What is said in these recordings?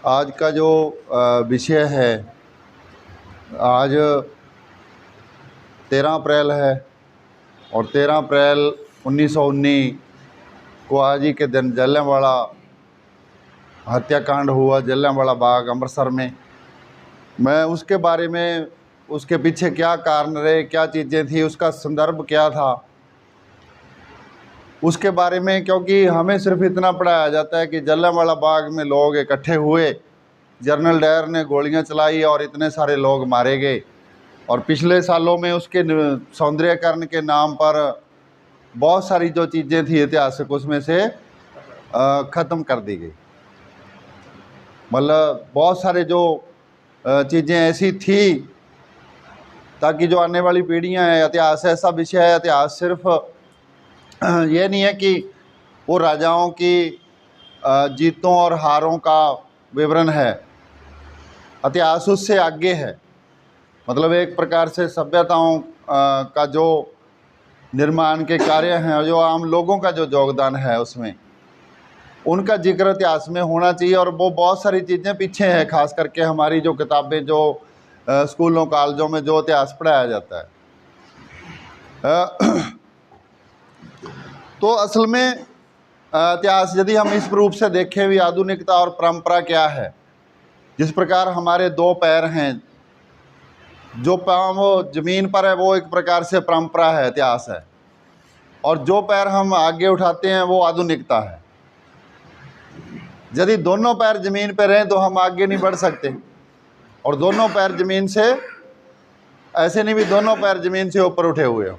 आज का जो विषय है, आज 13 अप्रैल है और 13 अप्रैल 1919 को आज ही के दिन जलियांवाला हत्याकांड हुआ, जलियांवाला बाग अमृतसर में। मैं उसके बारे में, उसके पीछे क्या कारण रहे, क्या चीज़ें थी, उसका संदर्भ क्या था, उसके बारे में, क्योंकि हमें सिर्फ इतना पढ़ाया जाता है कि जलियांवाला बाग में लोग इकट्ठे हुए, जनरल डायर ने गोलियां चलाई और इतने सारे लोग मारे गए। और पिछले सालों में उसके सौंदर्यकरण के नाम पर बहुत सारी जो चीज़ें थी ऐतिहासिक, उसमें से ख़त्म कर दी गई। मतलब बहुत सारे जो चीज़ें ऐसी थी ताकि जो आने वाली पीढ़ियां हैं, इतिहास ऐसा विषय है, इतिहास सिर्फ ये नहीं है कि वो राजाओं की जीतों और हारों का विवरण है। इतिहास उससे आगे है। मतलब एक प्रकार से सभ्यताओं का जो निर्माण के कार्य हैं, जो आम लोगों का जो योगदान है, उसमें उनका जिक्र इतिहास में होना चाहिए। और वो बहुत सारी चीज़ें पीछे हैं, खास करके हमारी जो किताबें, जो स्कूलों कॉलेजों में जो इतिहास पढ़ाया जाता है। तो असल में इतिहास यदि हम इस रूप से देखें भी, आधुनिकता और परंपरा क्या है। जिस प्रकार हमारे दो पैर हैं, जो पाँव वो ज़मीन पर है वो एक प्रकार से परंपरा है, इतिहास है, और जो पैर हम आगे उठाते हैं वो आधुनिकता है। यदि दोनों पैर ज़मीन पर रहें तो हम आगे नहीं बढ़ सकते, और दोनों पैर ज़मीन से, ऐसे नहीं भी दोनों पैर ज़मीन से ऊपर उठे हुए हों।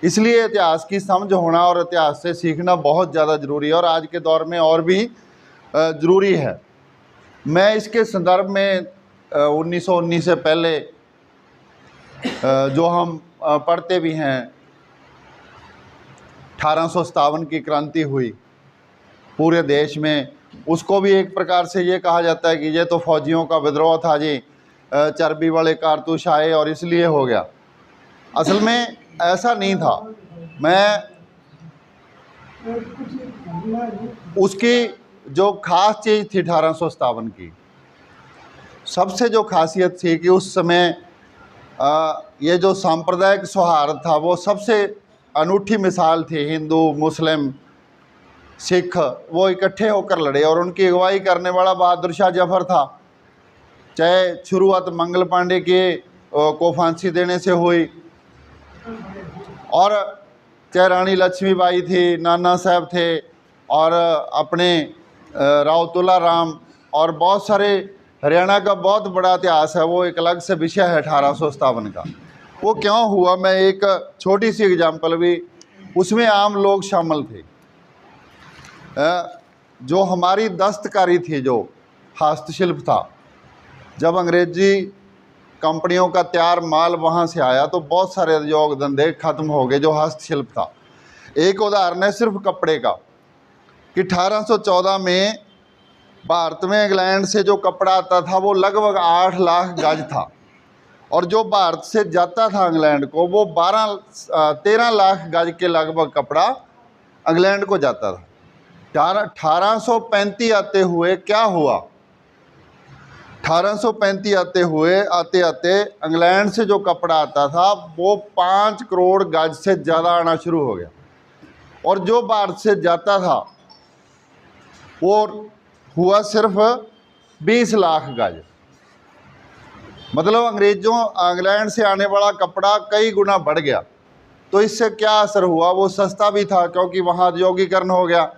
इसलिए इतिहास की समझ होना और इतिहास से सीखना बहुत ज़्यादा ज़रूरी है, और आज के दौर में और भी ज़रूरी है। मैं इसके संदर्भ में 1919 से पहले जो हम पढ़ते भी हैं, 1857 की क्रांति हुई पूरे देश में, उसको भी एक प्रकार से ये कहा जाता है कि ये तो फौजियों का विद्रोह था जी, चर्बी वाले कारतूस आए और इसलिए हो गया। असल में ऐसा नहीं था। मैं उसकी जो ख़ास चीज़ थी 1857 की, सबसे जो खासियत थी कि उस समय ये जो सांप्रदायिक सौहार्द था वो सबसे अनूठी मिसाल थी। हिंदू, मुस्लिम, सिख वो इकट्ठे होकर लड़े, और उनकी अगुवाई करने वाला बहादुर शाह जफर था। चाहे शुरुआत मंगल पांडे के को फांसी देने से हुई, और चाहे रानी लक्ष्मीबाई थी, नाना साहब थे, और अपने राव तुलाराम, और बहुत सारे, हरियाणा का बहुत बड़ा इतिहास है, वो एक अलग से विषय है 1857 का। वो क्यों हुआ, मैं एक छोटी सी एग्जाम्पल भी, उसमें आम लोग शामिल थे। जो हमारी दस्तकारी थी, जो हस्तशिल्प था, जब अंग्रेजी कंपनियों का तैयार माल वहाँ से आया तो बहुत सारे उद्योग धंधे खत्म हो गए, जो हस्तशिल्प था। एक उदाहरण है सिर्फ कपड़े का, कि 1814 में भारत में इंग्लैंड से जो कपड़ा आता था वो लगभग 8 लाख गज था, और जो भारत से जाता था इंग्लैंड को वो 13 लाख गज के लगभग कपड़ा इंग्लैंड को जाता था। 1835 आते हुए क्या हुआ, 1835 आते आते इंग्लैंड से जो कपड़ा आता था वो 5 करोड़ गज से ज़्यादा आना शुरू हो गया, और जो भारत से जाता था वो हुआ सिर्फ 20 लाख गज। मतलब इंग्लैंड से आने वाला कपड़ा कई गुना बढ़ गया। तो इससे क्या असर हुआ, वो सस्ता भी था क्योंकि वहाँ औद्योगिकरण हो गया,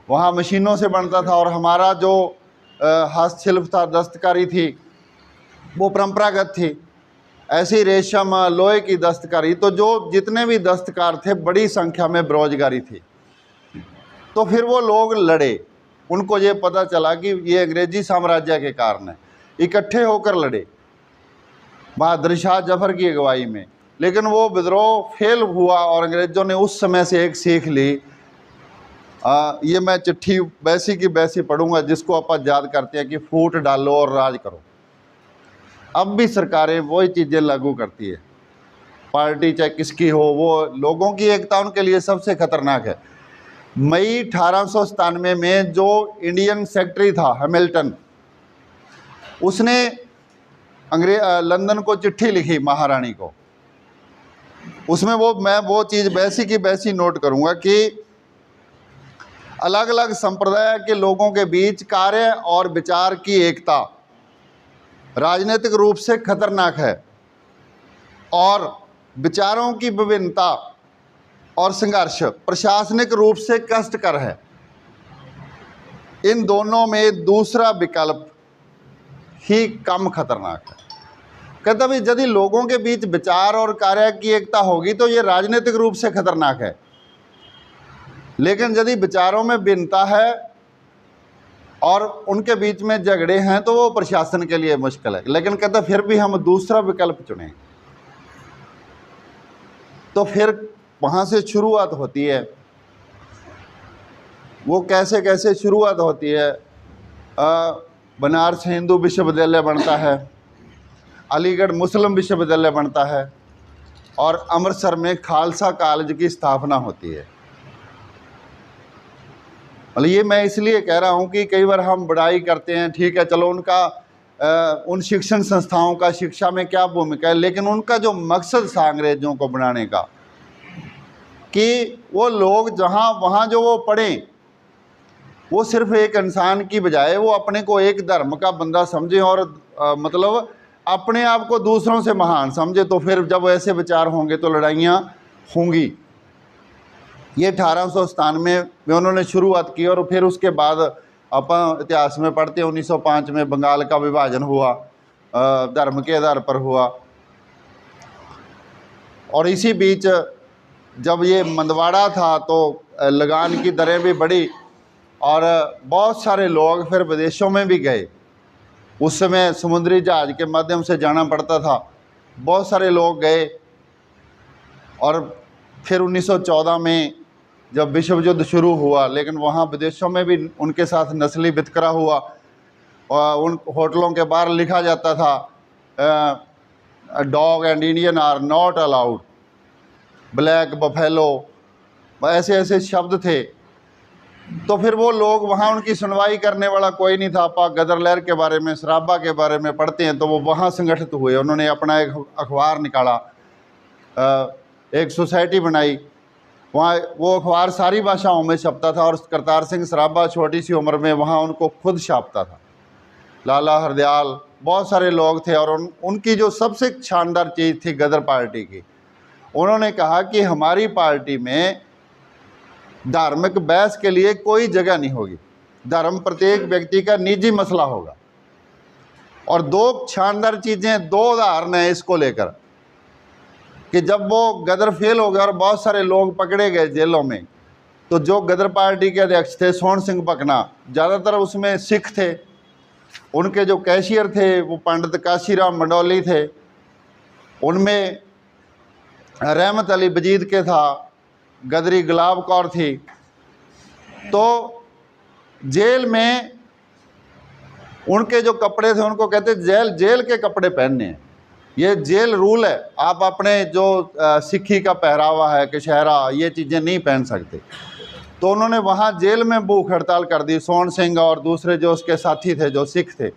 वहाँ मशीनों से बनता था, और हमारा जो हस्तशिल्प था, दस्तकारी थी, वो परंपरागत थी। ऐसी रेशम, लोहे की दस्तकारी, तो जो जितने भी दस्तकार थे बड़ी संख्या में बेरोजगारी थी। तो फिर वो लोग लड़े, उनको ये पता चला कि ये अंग्रेजी साम्राज्य के कारण है, इकट्ठे होकर लड़े बहादुर शाह जफर की अगुवाई में। लेकिन वो विद्रोह फेल हुआ, और अंग्रेज़ों ने उस समय से एक सीख ली। ये मैं चिट्ठी वैसी की वैसी पढ़ूंगा जिसको आप याद करते हैं कि फूट डालो और राज करो। अब भी सरकारें वही चीज़ें लागू करती है, पार्टी चाहे किसकी हो, वो लोगों की एकता उनके लिए सबसे खतरनाक है। मई 1897 में जो इंडियन सेक्रेटरी था हैमिल्टन, उसने लंदन को चिट्ठी लिखी महारानी को। उसमें मैं वो चीज़ वैसी की वैसी नोट करूँगा कि अलग अलग संप्रदाय के लोगों के बीच कार्य और विचार की एकता राजनीतिक रूप से खतरनाक है और विचारों की विभिन्नता और संघर्ष प्रशासनिक रूप से कष्टकर है। इन दोनों में दूसरा विकल्प ही कम खतरनाक है। कहता भाई यदि लोगों के बीच विचार और कार्य की एकता होगी तो ये राजनीतिक रूप से खतरनाक है, लेकिन यदि विचारों में भिन्नता है और उनके बीच में झगड़े हैं तो वो प्रशासन के लिए मुश्किल है। लेकिन कहता फिर भी हम दूसरा विकल्प चुनें। तो फिर वहाँ से शुरुआत होती है। वो कैसे कैसे शुरुआत होती है। बनारस हिंदू विश्वविद्यालय बनता है, अलीगढ़ मुस्लिम विश्वविद्यालय बनता है और अमृतसर में खालसा कॉलेज की स्थापना होती है। मतलब ये मैं इसलिए कह रहा हूँ कि कई बार हम बड़ाई करते हैं, ठीक है चलो उनका उन शिक्षण संस्थाओं का शिक्षा में क्या भूमिका है, लेकिन उनका जो मकसद था अंग्रेज़ों को बनाने का कि वो लोग जहाँ वहाँ जो वो पढ़ें वो सिर्फ एक इंसान की बजाय वो अपने को एक धर्म का बंदा समझे और मतलब अपने आप को दूसरों से महान समझे। तो फिर जब ऐसे विचार होंगे तो लड़ाइयाँ होंगी। ये 1897 में उन्होंने शुरुआत की और फिर उसके बाद अपन इतिहास में पढ़ते हैं 1905 में बंगाल का विभाजन हुआ, धर्म के आधार पर हुआ। और इसी बीच जब ये मंदवाड़ा था तो लगान की दरें भी बढ़ी और बहुत सारे लोग फिर विदेशों में भी गए। उस समय समुद्री जहाज़ के माध्यम से जाना पड़ता था, बहुत सारे लोग गए। और फिर 1914 में जब विश्व युद्ध शुरू हुआ, लेकिन वहाँ विदेशों में भी उनके साथ नस्ली वितकरा हुआ और उन होटलों के बाहर लिखा जाता था dog and Indian are not allowed, black buffalo, ऐसे ऐसे शब्द थे। तो फिर वो लोग वहाँ उनकी सुनवाई करने वाला कोई नहीं था। आप गदर लहर के बारे में, सराबा के बारे में पढ़ते हैं तो वो वहाँ संगठित हुए। उन्होंने अपना एक अखबार निकाला, एक सोसाइटी बनाई। वहाँ वो अखबार सारी भाषाओं में छपता था और करतार सिंह सराबा छोटी सी उम्र में वहाँ उनको खुद छापता था। लाला हरदयाल, बहुत सारे लोग थे। और उनकी जो सबसे शानदार चीज़ थी गदर पार्टी की, उन्होंने कहा कि हमारी पार्टी में धार्मिक बहस के लिए कोई जगह नहीं होगी, धर्म प्रत्येक व्यक्ति का निजी मसला होगा। और दो शानदार चीज़ें, दो उदाहरण हैं इसको लेकर कि जब वो गदर फेल हो गया और बहुत सारे लोग पकड़े गए जेलों में, तो जो गदर पार्टी के अध्यक्ष थे सोहन सिंह पकना, ज़्यादातर उसमें सिख थे। उनके जो कैशियर थे वो पंडित काशीराम मंडोली थे। उनमें रहमत अली बजीद के था, गदरी गुलाब कौर थी। तो जेल में उनके जो कपड़े थे उनको कहते जेल के कपड़े पहनने हैं, ये जेल रूल है। आप अपने जो सिक्खी का पहरावा है, कशहरा, ये चीज़ें नहीं पहन सकते। तो उन्होंने वहाँ जेल में भूख हड़ताल कर दी, सोहन सिंह और दूसरे जो उसके साथी थे जो सिख थे।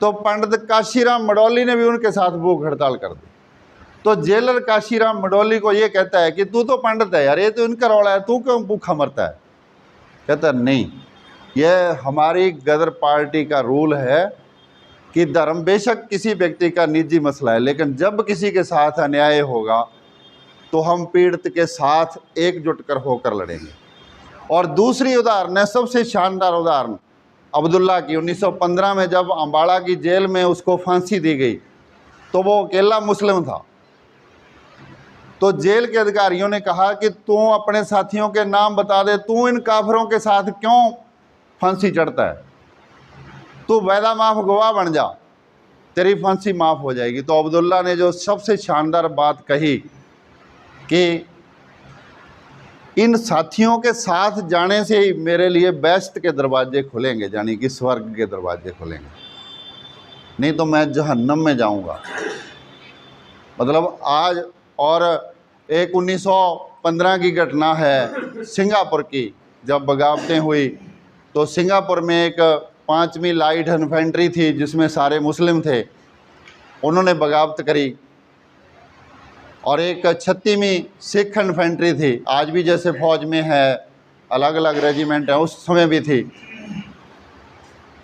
तो पंडित काशीराम मंडोली ने भी उनके साथ भूख हड़ताल कर दी। तो जेलर काशीराम मंडोली को ये कहता है कि तू तो पंडित है यार, ये तो इनका रौला है, तू क्यों भूखा मरता है? कहता नहीं, यह हमारी गदर पार्टी का रूल है कि धर्म बेशक किसी व्यक्ति का निजी मसला है, लेकिन जब किसी के साथ अन्याय होगा तो हम पीड़ित के साथ एकजुट कर होकर लड़ेंगे। और दूसरी उदाहरण है, सबसे शानदार उदाहरण, अब्दुल्ला की। 1915 में जब अम्बाड़ा की जेल में उसको फांसी दी गई तो वो अकेला मुस्लिम था। तो जेल के अधिकारियों ने कहा कि तू अपने साथियों के नाम बता दे, तू इन काफिरों के साथ क्यों फांसी चढ़ता है, तू वादा माफ गवाह बन जा, तेरी फांसी माफ़ हो जाएगी। तो अब्दुल्ला ने जो सबसे शानदार बात कही कि इन साथियों के साथ जाने से ही मेरे लिए बेस्ट के दरवाजे खुलेंगे, यानी कि स्वर्ग के दरवाजे खुलेंगे, नहीं तो मैं जहन्नम में जाऊंगा। मतलब आज और एक 2015 की घटना है सिंगापुर की। जब बगावतें हुई तो सिंगापुर में एक 5वीं लाइट इन्फेंट्री थी जिसमें सारे मुस्लिम थे, उन्होंने बगावत करी। और एक 36वीं सिख इन्फेंट्री थी, आज भी जैसे फ़ौज में है अलग अलग रेजिमेंट है, उस समय भी थी,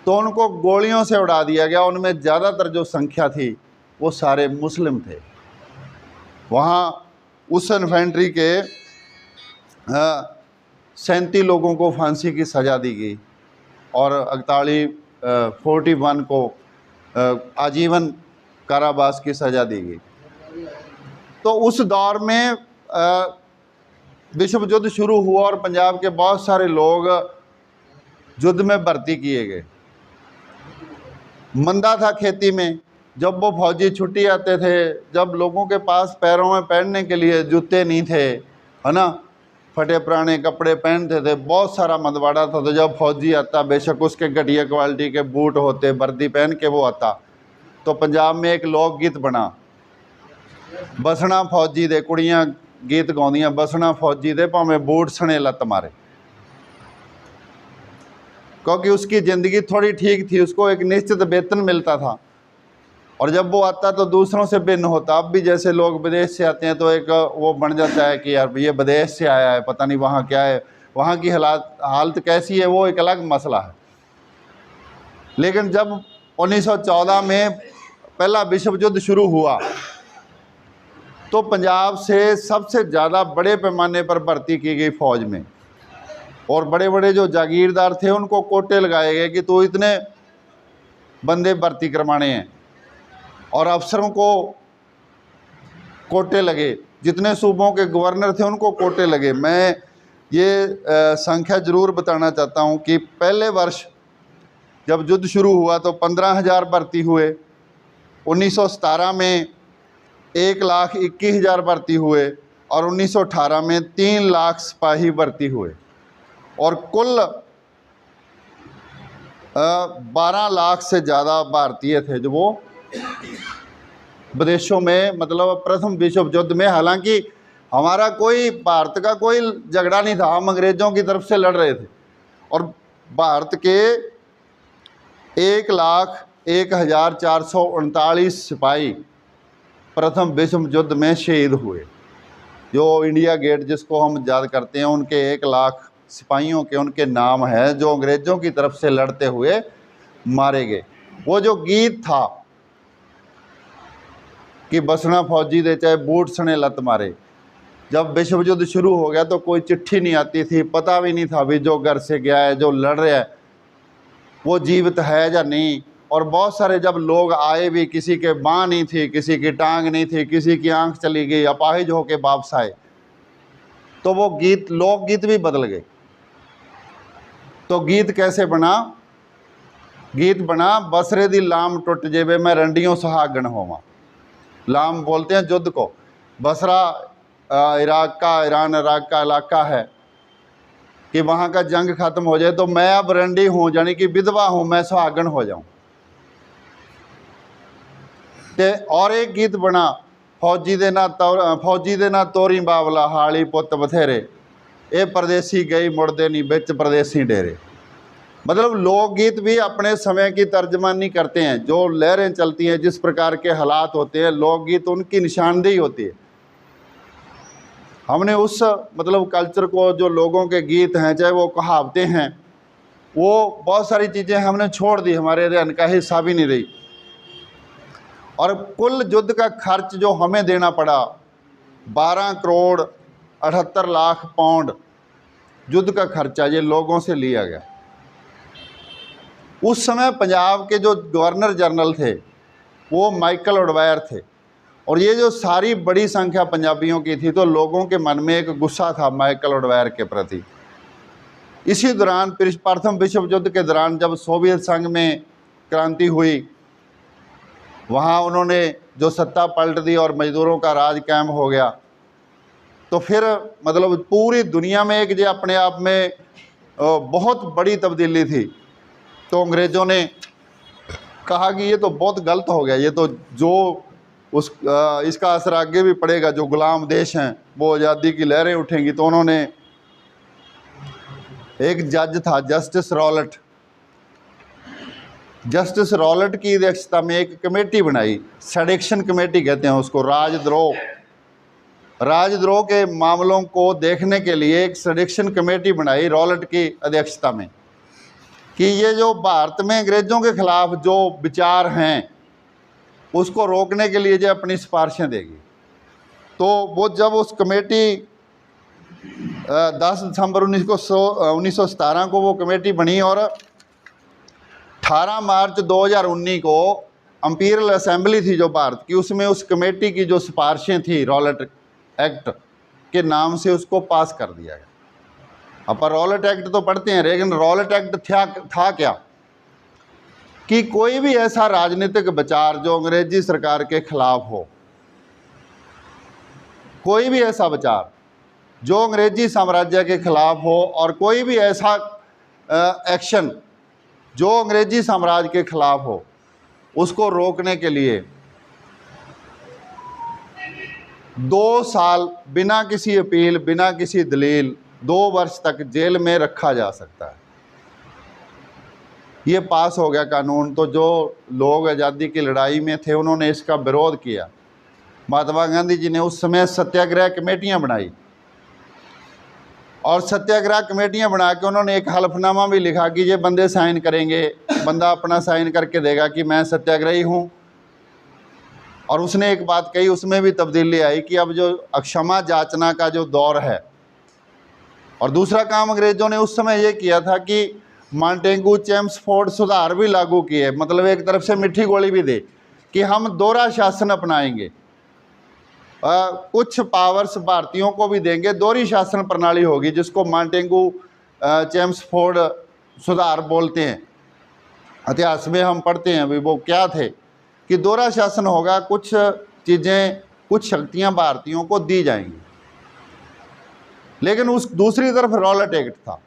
तो उनको गोलियों से उड़ा दिया गया। उनमें ज़्यादातर जो संख्या थी वो सारे मुस्लिम थे। वहाँ उस इन्फेंट्री के 37 लोगों को फांसी की सज़ा दी गई और 41 को आजीवन कारावास की सज़ा दी गई। तो उस दौर में विश्व युद्ध शुरू हुआ और पंजाब के बहुत सारे लोग युद्ध में भर्ती किए गए। मंदा था खेती में, जब वो फौजी छुट्टी आते थे, जब लोगों के पास पैरों में पहनने के लिए जूते नहीं थे, है ना, फटे पुराने कपड़े पहनते थे, बहुत सारा मंदवाड़ा था। तो जब फौजी आता, बेशक उसके घटिया क्वालिटी के बूट होते, वर्दी पहन के वो आता, तो पंजाब में एक लोकगीत बना, बसना फौजी दे, कुड़ियाँ गीत गाउंदियां, बसना फौजी दे भावें बूट सने लत मारे। क्योंकि उसकी ज़िंदगी थोड़ी ठीक थी, उसको एक निश्चित वेतन मिलता था और जब वो आता तो दूसरों से भिन्न होता। अब भी जैसे लोग विदेश से आते हैं तो एक वो बन जाता है कि यार ये विदेश से आया है, पता नहीं वहाँ क्या है, वहाँ की हालत कैसी है, वो एक अलग मसला है। लेकिन जब 1914 में पहला विश्व युद्ध शुरू हुआ तो पंजाब से सबसे ज़्यादा बड़े पैमाने पर भर्ती की गई फ़ौज में, और बड़े बड़े जो जागीरदार थे उनको कोटे लगाए गए कि तो इतने बंदे भर्ती करवाने हैं, और अफसरों को कोटे लगे, जितने सूबों के गवर्नर थे उनको कोटे लगे। मैं ये संख्या ज़रूर बताना चाहता हूँ कि पहले वर्ष जब युद्ध शुरू हुआ तो 15,000 भर्ती हुए, 1917 में 1,21,000 भर्ती हुए और 1918 में 3 लाख सिपाही भर्ती हुए, और कुल 12 लाख से ज़्यादा भारतीय थे जो वो विदेशों में, मतलब प्रथम विश्व युद्ध में। हालांकि हमारा कोई, भारत का कोई झगड़ा नहीं था, हम अंग्रेज़ों की तरफ से लड़ रहे थे, और भारत के 1,01,439 सिपाही प्रथम विश्व युद्ध में शहीद हुए। जो इंडिया गेट जिसको हम याद करते हैं, उनके 1 लाख सिपाहियों के उनके नाम हैं जो अंग्रेज़ों की तरफ से लड़ते हुए मारे गए। वो जो गीत था कि बसना फौजी दे चाहे बूट सने लत मारे, जब विश्व युद्ध शुरू हो गया तो कोई चिट्ठी नहीं आती थी, पता भी नहीं था भी जो घर से गया है, जो लड़ रहा है, वो जीवित है या नहीं। और बहुत सारे जब लोग आए भी, किसी के बाँह नहीं थी, किसी की टांग नहीं थी, किसी की आंख चली गई, अपाहिज होके वापस आए, तो वो गीत, लोकगीत भी बदल गए। तो गीत कैसे बना? गीत बना, बसरे दी लाम टुट जेबे मैं रंडियों सुहागन होवां। लाम बोलते हैं युद्ध को। बसरा इराक का, ईरान इराक का इलाका है कि वहाँ का जंग ख़त्म हो जाए तो मैं अब रंडी हूँ, यानी कि विधवा हूँ, मैं सुहागन हो जाऊँ। ते और एक गीत बना, फौजी दे ना तोरी बावला हाली पुत बथेरे, ये परदेसी गई मुड़दे नहीं बिच परदेसी डेरे। मतलब लोकगीत भी अपने समय की तर्जमानी करते हैं, जो लहरें चलती हैं, जिस प्रकार के हालात होते हैं, लोकगीत उनकी निशानदेही होती है। हमने उस मतलब कल्चर को, जो लोगों के गीत हैं, चाहे वो कहावतें हैं, वो बहुत सारी चीज़ें हमने छोड़ दी, हमारे अध्ययन का हिस्सा भी नहीं रही। और कुल युद्ध का खर्च जो हमें देना पड़ा 12 करोड़ 78 लाख पाउंड युद्ध का खर्चा, ये लोगों से लिया गया। उस समय पंजाब के जो गवर्नर जनरल थे वो माइकल ऑडवायर थे, और ये जो सारी बड़ी संख्या पंजाबियों की थी, तो लोगों के मन में एक गुस्सा था माइकल ऑडवायर के प्रति। इसी दौरान प्रथम विश्व युद्ध के दौरान जब सोवियत संघ में क्रांति हुई, वहाँ उन्होंने जो सत्ता पलट दी और मज़दूरों का राज कायम हो गया, तो फिर मतलब पूरी दुनिया में एक जो अपने आप में बहुत बड़ी तब्दीली थी। तो अंग्रेज़ों ने कहा कि ये तो बहुत गलत हो गया, ये तो जो इसका असर आगे भी पड़ेगा। जो गुलाम देश हैं वो आज़ादी की लहरें उठेंगी। तो उन्होंने, एक जज था जस्टिस रॉलेट, जस्टिस रॉलेट की अध्यक्षता में एक कमेटी बनाई, सेडिक्शन कमेटी कहते हैं उसको, राजद्रोह के मामलों को देखने के लिए एक सेडिक्शन कमेटी बनाई रॉलेट की अध्यक्षता में, कि ये जो भारत में अंग्रेज़ों के खिलाफ जो विचार हैं उसको रोकने के लिए जो अपनी सिफारिशें देगी। तो वो जब उस कमेटी 10 दिसंबर 1917 को वो कमेटी बनी और 18 मार्च 2019 को इंपीरियल असेंबली थी जो भारत की, उसमें उस कमेटी की जो सिफारिशें थी रॉलेट एक्ट के नाम से उसको पास कर दिया गया। अपन रॉलेट एक्ट तो पढ़ते हैं, लेकिन रॉलेट एक्ट था क्या, कि कोई भी ऐसा राजनीतिक विचार जो अंग्रेजी सरकार के खिलाफ हो, कोई भी ऐसा विचार जो अंग्रेजी साम्राज्य के खिलाफ हो, और कोई भी ऐसा एक्शन जो अंग्रेजी साम्राज्य के खिलाफ हो, उसको रोकने के लिए 2 साल बिना किसी अपील, बिना किसी दलील 2 वर्ष तक जेल में रखा जा सकता है। ये पास हो गया कानून। तो जो लोग आज़ादी की लड़ाई में थे उन्होंने इसका विरोध किया। महात्मा गांधी जी ने उस समय सत्याग्रह कमेटियां बनाई, और सत्याग्रह कमेटियां बना के उन्होंने एक हल्फनामा भी लिखा कि ये बंदे साइन करेंगे, बंदा अपना साइन करके देगा कि मैं सत्याग्रही हूँ। और उसने एक बात कही, उसमें भी तब्दीली आई कि अब जो अक्षमा याचना का जो दौर है, और दूसरा काम अंग्रेज़ों ने उस समय ये किया था कि मॉन्टेगू चेम्सफोर्ड सुधार भी लागू किए, मतलब एक तरफ से मिठी गोली भी दे कि हम दोहरा शासन अपनाएंगे, कुछ पावर्स भारतीयों को भी देंगे, दोहरी शासन प्रणाली होगी, जिसको मॉन्टेगू चेम्सफोर्ड सुधार बोलते हैं। इतिहास में हम पढ़ते हैं, अभी वो क्या थे कि दोहरा शासन होगा, कुछ चीज़ें, कुछ शक्तियां भारतीयों को दी जाएंगी। लेकिन उस दूसरी तरफ रॉलेट एक्ट था,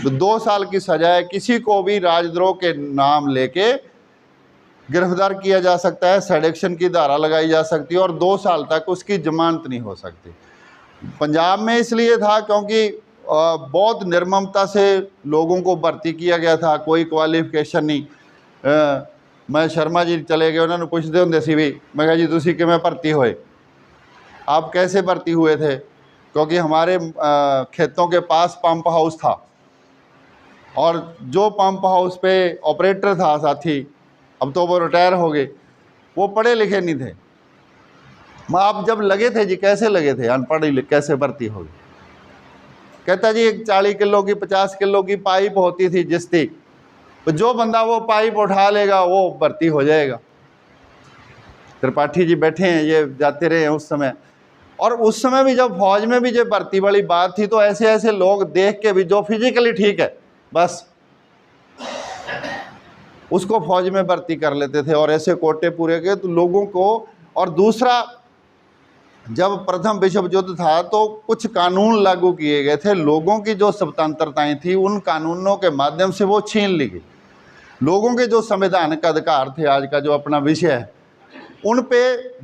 तो 2 साल की सजाए, किसी को भी राजद्रोह के नाम लेके गिरफ्तार किया जा सकता है, सेडिक्शन की धारा लगाई जा सकती है, और 2 साल तक उसकी जमानत नहीं हो सकती। पंजाब में इसलिए था क्योंकि बहुत निर्ममता से लोगों को भर्ती किया गया था, कोई क्वालिफिकेशन नहीं। मैं शर्मा जी चले गए, उन्होंने पूछते होंगे सी भी, मैं कहा जी तुसी किवें भर्ती होए, आप कैसे भर्ती हुए थे? क्योंकि हमारे खेतों के पास पंप हाउस था, और जो पंप हाउस पे ऑपरेटर था साथी, अब तो वो रिटायर हो गए, वो पढ़े लिखे नहीं थे। आप जब लगे थे जी, कैसे लगे थे, अनपढ़ कैसे भर्ती हो गई? कहता जी एक 40 किलो की 50 किलो की पाइप होती थी जिसती, तो जो बंदा वो पाइप उठा लेगा वो भर्ती हो जाएगा। त्रिपाठी जी बैठे हैं, ये जाते रहे हैं उस समय। और उस समय भी जब फौज में भी जब भर्ती वाली बात थी, तो ऐसे ऐसे लोग देख के भी, जो फिजिकली ठीक है बस उसको फौज में भर्ती कर लेते थे, और ऐसे कोटे पूरे के तो लोगों को। और दूसरा, जब प्रथम विश्व युद्ध था तो कुछ कानून लागू किए गए थे, लोगों की जो स्वतंत्रताएं थी उन कानूनों के माध्यम से वो छीन ली गई। लोगों के जो संवैधानिक अधिकार थे, आज का जो अपना विषय है, उन पे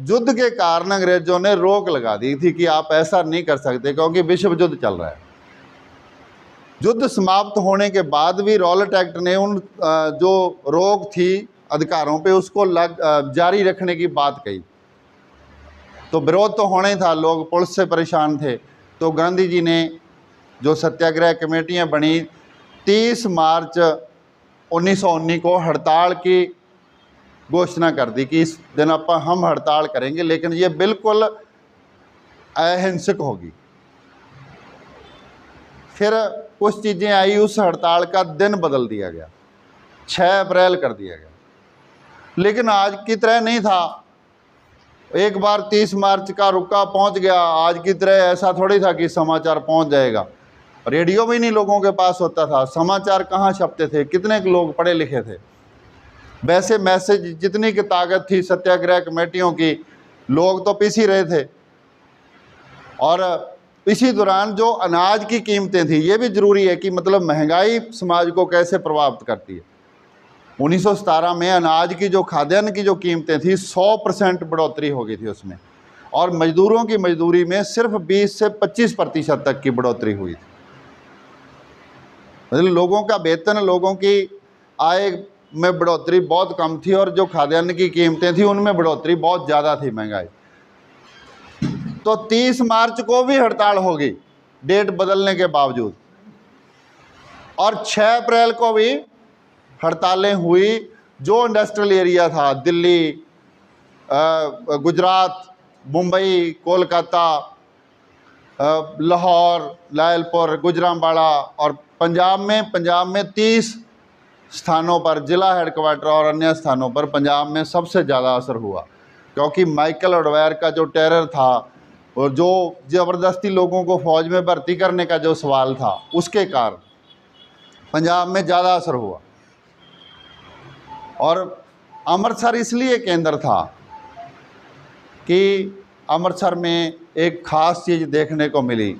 युद्ध के कारण अंग्रेजों ने रोक लगा दी थी कि आप ऐसा नहीं कर सकते, क्योंकि विश्व युद्ध चल रहा है। युद्ध समाप्त होने के बाद भी रॉलेट एक्ट ने उन जो रोक थी अधिकारों पे, उसको जारी रखने की बात कही। तो विरोध तो होना ही था, लोग पुलिस से परेशान थे। तो गांधी जी ने जो सत्याग्रह कमेटियां बनी, 30 मार्च 1919 को हड़ताल की घोषणा कर दी कि इस दिन हम हड़ताल करेंगे, लेकिन ये बिल्कुल अहिंसक होगी। फिर कुछ चीज़ें आई, उस हड़ताल का दिन बदल दिया गया, 6 अप्रैल कर दिया गया। लेकिन आज की तरह नहीं था, एक बार 30 मार्च का रुका पहुंच गया। आज की तरह ऐसा थोड़ी था कि समाचार पहुंच जाएगा, रेडियो भी नहीं लोगों के पास होता था, समाचार कहाँ छपते थे, कितने लोग पढ़े लिखे थे। वैसे मैसेज जितनी की ताकत थी सत्याग्रह कमेटियों की, लोग तो पीस ही रहे थे। और इसी दौरान जो अनाज की कीमतें थी, ये भी ज़रूरी है कि मतलब महंगाई समाज को कैसे प्रभावित करती है। 1917 में अनाज की जो खाद्यान्न की जो कीमतें थी 100% बढ़ोतरी हो गई थी उसमें, और मजदूरों की मजदूरी में सिर्फ 20 से 25% तक की बढ़ोतरी हुई थी। मतलब लोगों का वेतन, लोगों की आय में बढ़ोतरी बहुत कम थी, और जो खाद्यान्न की कीमतें थी उनमें बढ़ोतरी बहुत ज़्यादा थी, महंगाई। तो 30 मार्च को भी हड़ताल होगी डेट बदलने के बावजूद, और 6 अप्रैल को भी हड़तालें हुई। जो इंडस्ट्रियल एरिया था, दिल्ली, गुजरात, मुंबई, कोलकाता, लाहौर, लायलपुर, गुजरांवाला, और पंजाब में 30 स्थानों पर, जिला हेडक्वार्टर और अन्य स्थानों पर पंजाब में सबसे ज़्यादा असर हुआ, क्योंकि माइकल ऑडवायर का जो टेरर था और जो ज़बरदस्ती लोगों को फ़ौज में भर्ती करने का जो सवाल था, उसके कारण पंजाब में ज़्यादा असर हुआ। और अमृतसर इसलिए केंद्र था कि अमृतसर में एक ख़ास चीज़ देखने को मिली।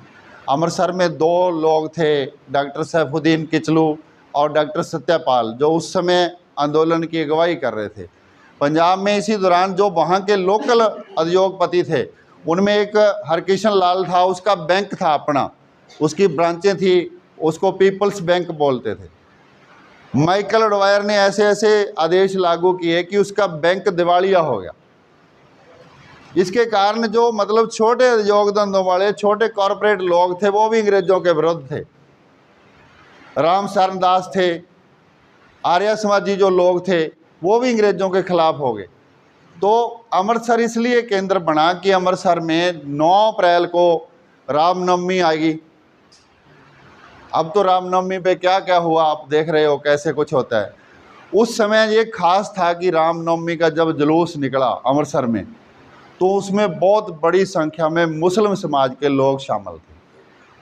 अमृतसर में 2 लोग थे, डॉक्टर सैफुद्दीन किचलू और डॉक्टर सत्यपाल, जो उस समय आंदोलन की अगुवाई कर रहे थे पंजाब में। इसी दौरान जो वहाँ के लोकल उद्योगपति थे, उनमें एक हरकिशन लाल था, उसका बैंक था अपना, उसकी ब्रांचें थी, उसको पीपल्स बैंक बोलते थे। माइकल ऑडवायर ने ऐसे ऐसे आदेश लागू किए कि उसका बैंक दिवालिया हो गया। इसके कारण जो मतलब छोटे उद्योग धंधों वाले, छोटे कॉरपोरेट लोग थे, वो भी अंग्रेज़ों के विरुद्ध थे। राम शरण दास थे, आर्य समाजी जो लोग थे, वो भी अंग्रेज़ों के खिलाफ हो गए। तो अमृतसर इसलिए केंद्र बना कि अमृतसर में 9 अप्रैल को रामनवमी आएगी। अब तो रामनवमी पे क्या क्या हुआ आप देख रहे हो, कैसे कुछ होता है। उस समय ये खास था कि रामनवमी का जब जुलूस निकला अमृतसर में, तो उसमें बहुत बड़ी संख्या में मुस्लिम समाज के लोग शामिल थे,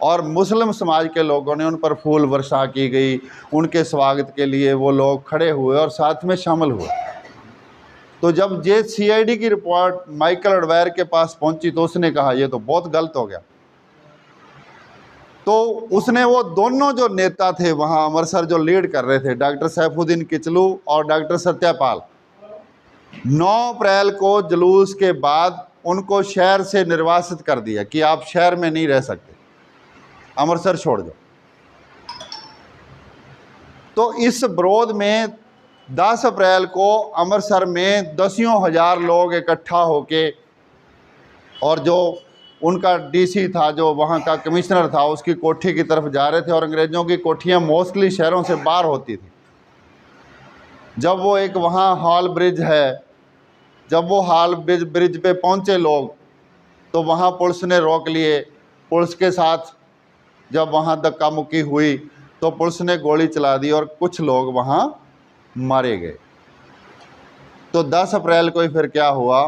और मुस्लिम समाज के लोगों ने उन पर फूल वर्षा की गई, उनके स्वागत के लिए वो लोग खड़े हुए और साथ में शामिल हुए। तो जब ये CID की रिपोर्ट माइकल ऑडवायर के पास पहुंची, तो उसने कहा ये तो बहुत गलत हो गया। तो उसने वो दोनों जो नेता थे वहाँ अमृतसर जो लीड कर रहे थे, डॉक्टर सैफुद्दीन किचलू और डॉक्टर सत्यपाल, 9 अप्रैल को जुलूस के बाद उनको शहर से निर्वासित कर दिया कि आप शहर में नहीं रह सकते, अमृतसर छोड़ दो। तो इस विरोध में 10 अप्रैल को अमृतसर में 10,000 लोग इकट्ठा होके, और जो उनका DC था, जो वहाँ का कमिश्नर था, उसकी कोठी की तरफ जा रहे थे। और अंग्रेज़ों की कोठियाँ मोस्टली शहरों से बाहर होती थी। जब वो एक वहाँ हॉल ब्रिज है, जब वो हॉल ब्रिज पे पहुँचे लोग, तो वहाँ पुलिस ने रोक लिए। पुलिस के साथ जब वहाँ धक्का मुक्की हुई, तो पुलिस ने गोली चला दी और कुछ लोग वहाँ मारे गए। तो 10 अप्रैल को ही फिर क्या हुआ,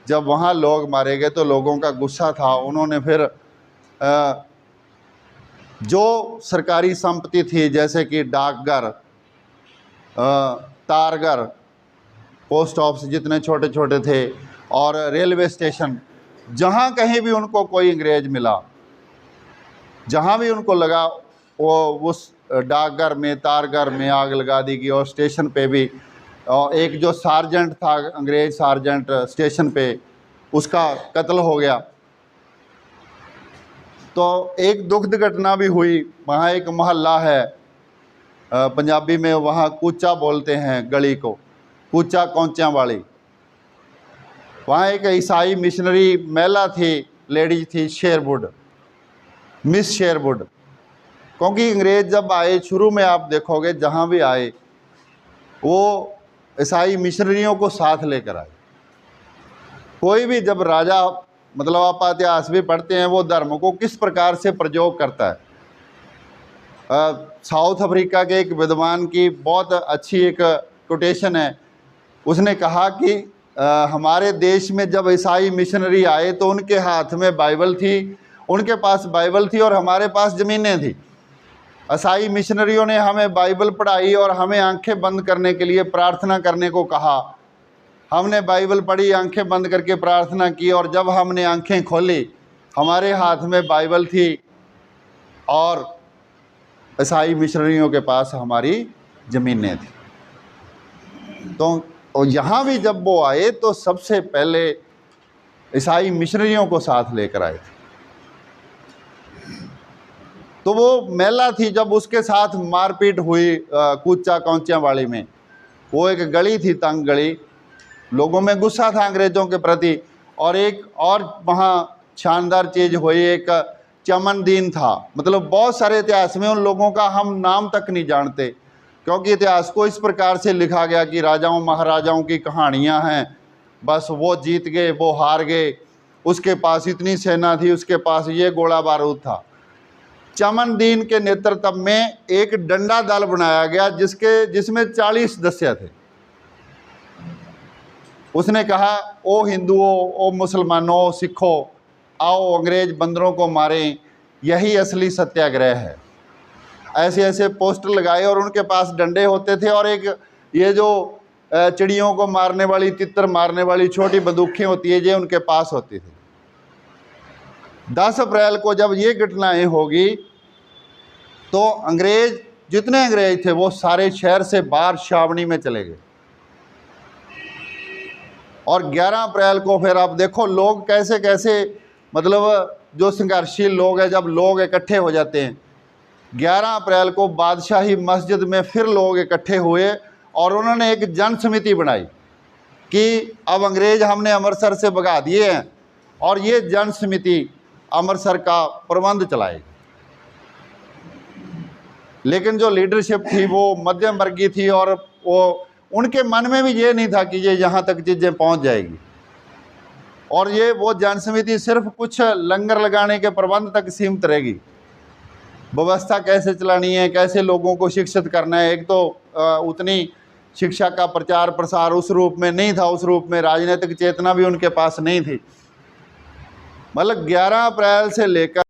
जब वहाँ लोग मारे गए तो लोगों का गुस्सा था। उन्होंने फिर जो सरकारी संपत्ति थी, जैसे कि डाकघर, तारघर, पोस्ट ऑफिस जितने छोटे छोटे थे, और रेलवे स्टेशन, जहाँ कहीं भी उनको कोई अंग्रेज मिला, जहाँ भी उनको लगा, वो उस डाकघर में, तारघर में आग लगा दी गई। और स्टेशन पे भी, और एक जो सार्जेंट था, अंग्रेज सार्जेंट स्टेशन पे, उसका कत्ल हो गया। तो एक दुखद घटना भी हुई। वहाँ एक मोहल्ला है, पंजाबी में वहाँ कूचा बोलते हैं गली को, कूचा कौंचियाँ वाली। वहाँ एक ईसाई मिशनरी महिला थी, लेडीज थी, शेरवुड, मिस शेरवुड। क्योंकि अंग्रेज़ जब आए, शुरू में आप देखोगे जहाँ भी आए, वो ईसाई मिशनरियों को साथ लेकर आए। कोई भी जब राजा, मतलब आप इतिहास भी पढ़ते हैं, वो धर्म को किस प्रकार से प्रयोग करता है। साउथ अफ्रीका के एक विद्वान की बहुत अच्छी एक कोटेशन है। उसने कहा कि हमारे देश में जब ईसाई मिशनरी आए तो उनके हाथ में बाइबल थी, उनके पास बाइबल थी, और हमारे पास ज़मीनें थी। ईसाई मिशनरियों ने हमें बाइबल पढ़ाई और हमें आंखें बंद करने के लिए प्रार्थना करने को कहा। हमने बाइबल पढ़ी, आंखें बंद करके प्रार्थना की, और जब हमने आंखें खोली, हमारे हाथ में बाइबल थी, और ईसाई मिशनरियों के पास हमारी ज़मीनें थी। तो और यहाँ भी जब वो आए तो सबसे पहले ईसाई मिशनरियों को साथ लेकर आए थे। तो वो मेला थी जब उसके साथ मारपीट हुई कूचा कौंचियाँ वाली में। वो एक गली थी, तंग गली, लोगों में गुस्सा था अंग्रेज़ों के प्रति। और एक और वहाँ शानदार चीज़ हुई, एक चमन दिन था। मतलब बहुत सारे इतिहास में उन लोगों का हम नाम तक नहीं जानते, क्योंकि इतिहास को इस प्रकार से लिखा गया कि राजाओं महाराजाओं की कहानियाँ हैं, बस वो जीत गए, वो हार गए, उसके पास इतनी सेना थी, उसके पास ये गोला बारूद था। चमन दीन के नेतृत्व में एक डंडा दल बनाया गया जिसमें 40 सदस्य थे। उसने कहा, ओ हिंदुओं, ओ मुसलमानों, ओ सिखों, आओ अंग्रेज बंदरों को मारें, यही असली सत्याग्रह है। ऐसे ऐसे पोस्टर लगाए और उनके पास डंडे होते थे और एक ये जो चिड़ियों को मारने वाली, तितर मारने वाली छोटी बंदूकें होती है, ये उनके पास होती थी। 10 अप्रैल को जब ये घटनाएं होगी तो अंग्रेज, जितने अंग्रेज थे वो सारे शहर से बाहर छावनी में चले गए। और 11 अप्रैल को फिर आप देखो लोग कैसे कैसे, मतलब जो संघर्षशील लोग हैं, जब लोग इकट्ठे हो जाते हैं। 11 अप्रैल को बादशाही मस्जिद में फिर लोग इकट्ठे हुए और उन्होंने एक जन समिति बनाई कि अब अंग्रेज हमने अमृतसर से भगा दिए हैं और ये जन समिति अमृतसर का प्रबंध चलाएगी। लेकिन जो लीडरशिप थी वो मध्यम वर्गीय थी और वो, उनके मन में भी ये नहीं था कि ये यहाँ तक चीज़ें पहुँच जाएगी। और ये वो जन समिति सिर्फ कुछ लंगर लगाने के प्रबंध तक सीमित रहेगी। व्यवस्था कैसे चलानी है, कैसे लोगों को शिक्षित करना है, एक तो उतनी शिक्षा का प्रचार प्रसार उस रूप में नहीं था, उस रूप में राजनीतिक चेतना भी उनके पास नहीं थी। मतलब 11 अप्रैल से लेकर